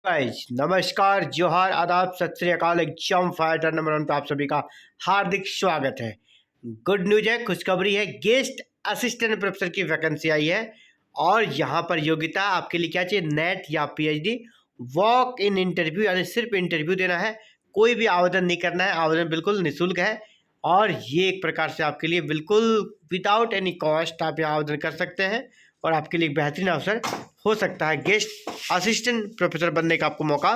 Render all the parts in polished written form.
Guys नमस्कार, जोहार, आदाब, सत श्री अकाल। एग्जाम फाइटर नंबर 1 पे आप सभी का हार्दिक स्वागत है। गुड न्यूज है, खुशखबरी है। गेस्ट असिस्टेंट प्रोफेसर की वैकेंसी आई है और यहाँ पर योग्यता आपके लिए क्या चाहिए, नेट या पीएचडी। वॉक इन इंटरव्यू यानी सिर्फ इंटरव्यू देना है, कोई भी आवेदन नहीं करना है। आवेदन बिल्कुल निःशुल्क है और ये एक प्रकार से आपके लिए बिल्कुल विदाउट एनी कॉस्ट आप यहाँ आवेदन कर सकते हैं और आपके लिए बेहतरीन अवसर हो सकता है। गेस्ट असिस्टेंट प्रोफेसर बनने का आपको मौका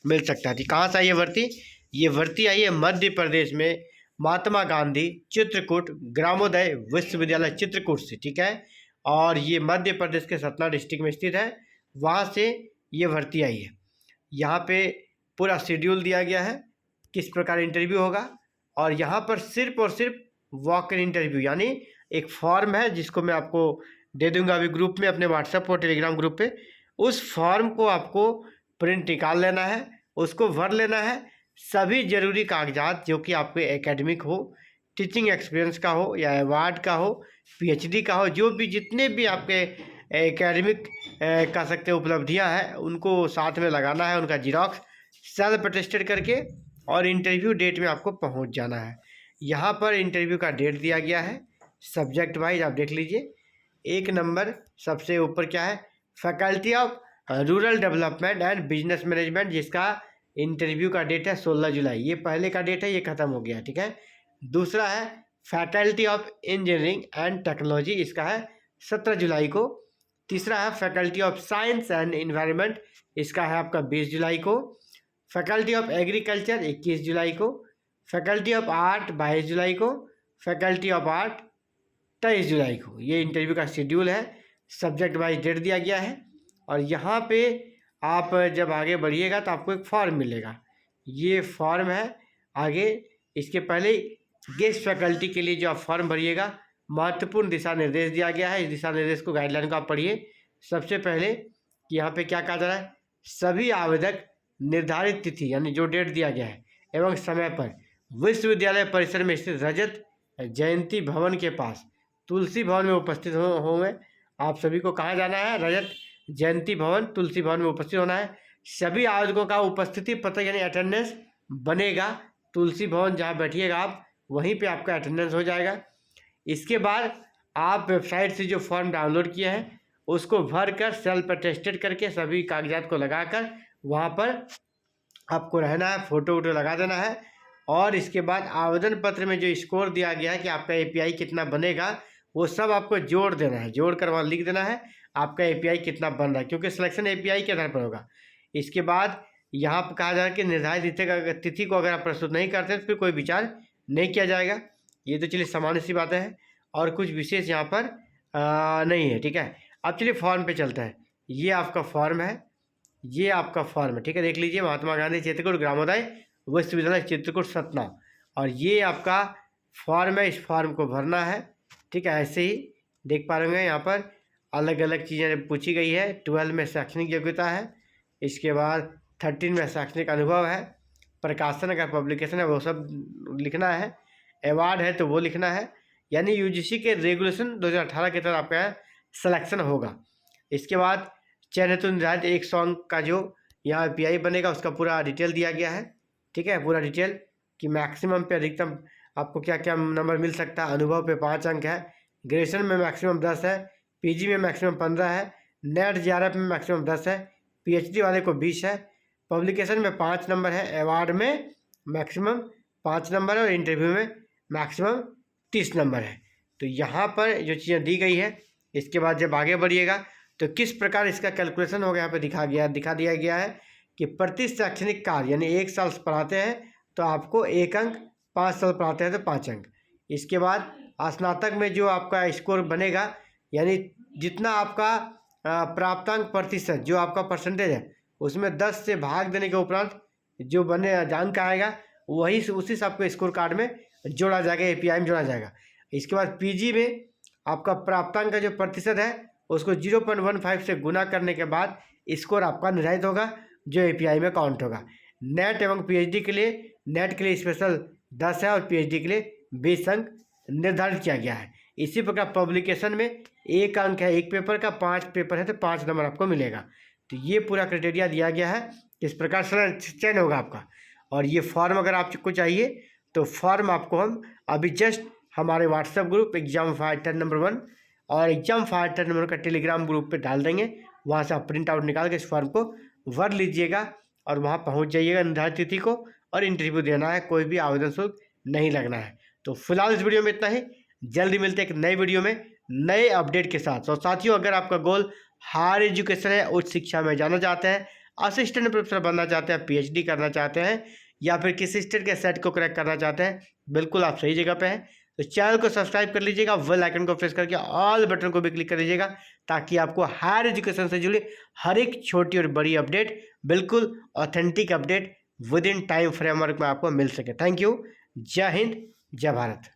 मिल सकता है। कहाँ से आई ये भर्ती? ये भर्ती आई है मध्य प्रदेश में महात्मा गांधी चित्रकूट ग्रामोदय विश्वविद्यालय चित्रकूट से, ठीक है। और ये मध्य प्रदेश के सतना डिस्ट्रिक्ट में स्थित है, वहाँ से ये भर्ती आई है। यहाँ पे पूरा शेड्यूल दिया गया है, किस प्रकार इंटरव्यू होगा। और यहाँ पर सिर्फ और सिर्फ वॉक इन इंटरव्यू यानी एक फॉर्म है जिसको मैं आपको दे दूंगा अभी ग्रुप में, अपने व्हाट्सएप और टेलीग्राम ग्रुप पे। उस फॉर्म को आपको प्रिंट निकाल लेना है, उसको भर लेना है। सभी ज़रूरी कागजात जो कि आपके एकेडमिक हो, टीचिंग एक्सपीरियंस का हो या अवार्ड का हो, पीएचडी का हो, जो भी जितने भी आपके एकेडमिक कह सकते उपलब्धियां हैं उनको साथ में लगाना है, उनका जीरोक्स सेल्फ अटेस्टेड करके और इंटरव्यू डेट में आपको पहुंच जाना है। यहाँ पर इंटरव्यू का डेट दिया गया है सब्जेक्ट वाइज, आप देख लीजिए। एक नंबर सबसे ऊपर क्या है, faculty of rural development and business management, जिसका इंटरव्यू का डेट है 16 जुलाई। ये पहले का डेट है, ये ख़त्म हो गया, ठीक है। दूसरा है faculty of engineering and technology, इसका है 17 जुलाई को। तीसरा है faculty of science and environment, इसका है आपका 20 जुलाई को। फैकल्टी ऑफ एग्रीकल्चर 21 जुलाई को। फैकल्टी ऑफ आर्ट 22 जुलाई को। फैकल्टी ऑफ आर्ट 23 जुलाई को। ये इंटरव्यू का शेड्यूल है, सब्जेक्ट वाइज डेट दिया गया है। और यहाँ पे आप जब आगे बढ़िएगा तो आपको एक फॉर्म मिलेगा, ये फॉर्म है। आगे इसके पहले गेस्ट फैकल्टी के लिए जो आप फॉर्म भरिएगा, महत्वपूर्ण दिशा निर्देश दिया गया है। इस दिशा निर्देश को, गाइडलाइन को आप पढ़िए। सबसे पहले कि यहाँ पे क्या कहा जा रहा है, सभी आवेदक निर्धारित तिथि यानी जो डेट दिया गया है एवं समय पर विश्वविद्यालय परिसर में स्थित रजत जयंती भवन के पास तुलसी भवन में उपस्थित होंगे। आप सभी को कहाँ जाना है, रजत जयंती भवन तुलसी भवन में उपस्थित होना है। सभी आवेदकों का उपस्थिति पत्र यानी अटेंडेंस बनेगा। तुलसी भवन जहाँ बैठिएगा आप, वहीं पे आपका अटेंडेंस हो जाएगा। इसके बाद आप वेबसाइट से जो फॉर्म डाउनलोड किए हैं उसको भर कर सेल्फ अटेस्टेड करके सभी कागजात को लगाकर वहाँ पर आपको रहना है, फ़ोटो वोटो लगा देना है। और इसके बाद आवेदन पत्र में जो स्कोर दिया गया है कि आपका एपीआई कितना बनेगा, वो सब आपको जोड़ देना है, जोड़ कर वहाँ लिख देना है आपका एपीआई कितना बन रहा है, क्योंकि सिलेक्शन एपीआई के आधार पर होगा। इसके बाद यहाँ पर कहा जा रहा है कि निर्धारित तिथि को अगर आप प्रस्तुत नहीं करते तो फिर कोई विचार नहीं किया जाएगा। ये तो चलिए सामान्य सी बातें हैं और कुछ विशेष यहाँ पर नहीं है, ठीक है। अब चलिए फॉर्म पे चलता है। ये आपका फॉर्म है, ये आपका फॉर्म है, ठीक है। देख लीजिए, महात्मा गांधी चित्रकूट ग्रामोदय विश्वविद्यालय चित्रकूट सतना, और ये आपका फॉर्म है। इस फॉर्म को भरना है, ठीक है। ऐसे ही देख पा रहे होंगे यहाँ पर अलग अलग चीज़ें पूछी गई है। 12 में शैक्षणिक योग्यता है, इसके बाद 13 में शैक्षणिक अनुभव है, प्रकाशन अगर पब्लिकेशन है वो सब लिखना है, अवार्ड है तो वो लिखना है। यानी यूजीसी के रेगुलेशन 2018 के तहत आपका सिलेक्शन होगा। इसके बाद चयन हेतु निर्धारित 100 अंक का जो यहाँ पीआई बनेगा उसका पूरा डिटेल दिया गया है, ठीक है। पूरा डिटेल कि मैक्सिमम पे अधिकतम आपको क्या क्या नंबर मिल सकता है। अनुभव पे 5 अंक है, ग्रेजुएशन में मैक्सिमम 10 है, पीजी में मैक्सिमम 15 है, नेट जेआरएफ में मैक्सिमम 10 है, पीएचडी वाले को 20 है, पब्लिकेशन में 5 नंबर है, अवार्ड में मैक्सिमम 5 नंबर है और इंटरव्यू में मैक्सिमम 30 नंबर है। तो यहाँ पर जो चीज़ें दी गई है, इसके बाद जब आगे बढ़िएगा तो किस प्रकार इसका कैलकुलेशन होगा यहाँ पे दिखा दिया गया है कि प्रति शैक्षणिक कार्य यानी 1 साल पढ़ाते हैं तो आपको 1 अंक, 5 साल पढ़ाते हैं तो 5 अंक। इसके बाद स्नातक में जो आपका स्कोर बनेगा यानी जितना आपका प्राप्तांक प्रतिशत जो आपका परसेंटेज है उसमें 10 से भाग देने के उपरांत जो बने अंक आएगा वही उसी से आपको स्कोर कार्ड में जोड़ा जाएगा, एपीआई में जोड़ा जाएगा। इसके बाद पीजी में आपका प्राप्तांक का जो प्रतिशत है उसको 0.15 से गुना करने के बाद स्कोर आपका निर्धारित होगा जो एपीआई में काउंट होगा। नेट एवं पीएचडी के लिए, नेट के लिए स्पेशल 10 है और पीएचडी के लिए 20 अंक निर्धारित किया गया है। इसी प्रकार पब्लिकेशन में 1 अंक है एक पेपर का, 5 पेपर है तो 5 नंबर आपको मिलेगा। तो ये पूरा क्राइटेरिया दिया गया है किस प्रकार से चयन होगा आपका। और ये फॉर्म अगर आपको चाहिए तो फॉर्म आपको हम अभी जस्ट हमारे WhatsApp group exam fighter number 1 और एग्जाम फाइटर नंबर का टेलीग्राम ग्रुप पे डाल देंगे। वहाँ से आप प्रिंट आउट निकाल के इस फॉर्म को भर लीजिएगा और वहाँ पहुँच जाइएगा निर्धारित तिथि को, और इंटरव्यू देना है, कोई भी आवेदन शुल्क नहीं लगना है। तो फिलहाल इस वीडियो में इतना ही, जल्दी मिलते हैं एक नई वीडियो में नए अपडेट के साथ। तो साथियों, अगर आपका गोल हायर एजुकेशन है, उच्च शिक्षा में जाना चाहते हैं, असिस्टेंट प्रोफेसर बनना चाहते हैं, पीएचडी करना चाहते हैं, या फिर किसी स्टेट के सेट को क्रैक करना चाहते हैं, बिल्कुल आप सही जगह पे हैं। तो चैनल को सब्सक्राइब कर लीजिएगा, बेल आइकन को प्रेस करके ऑल बटन को भी क्लिक कर लीजिएगा, ताकि आपको हायर एजुकेशन से जुड़ी हर एक छोटी और बड़ी अपडेट, बिल्कुल authentic update with in time framework में आपको मिल सके। Thank you. जय हिंद, जय भारत।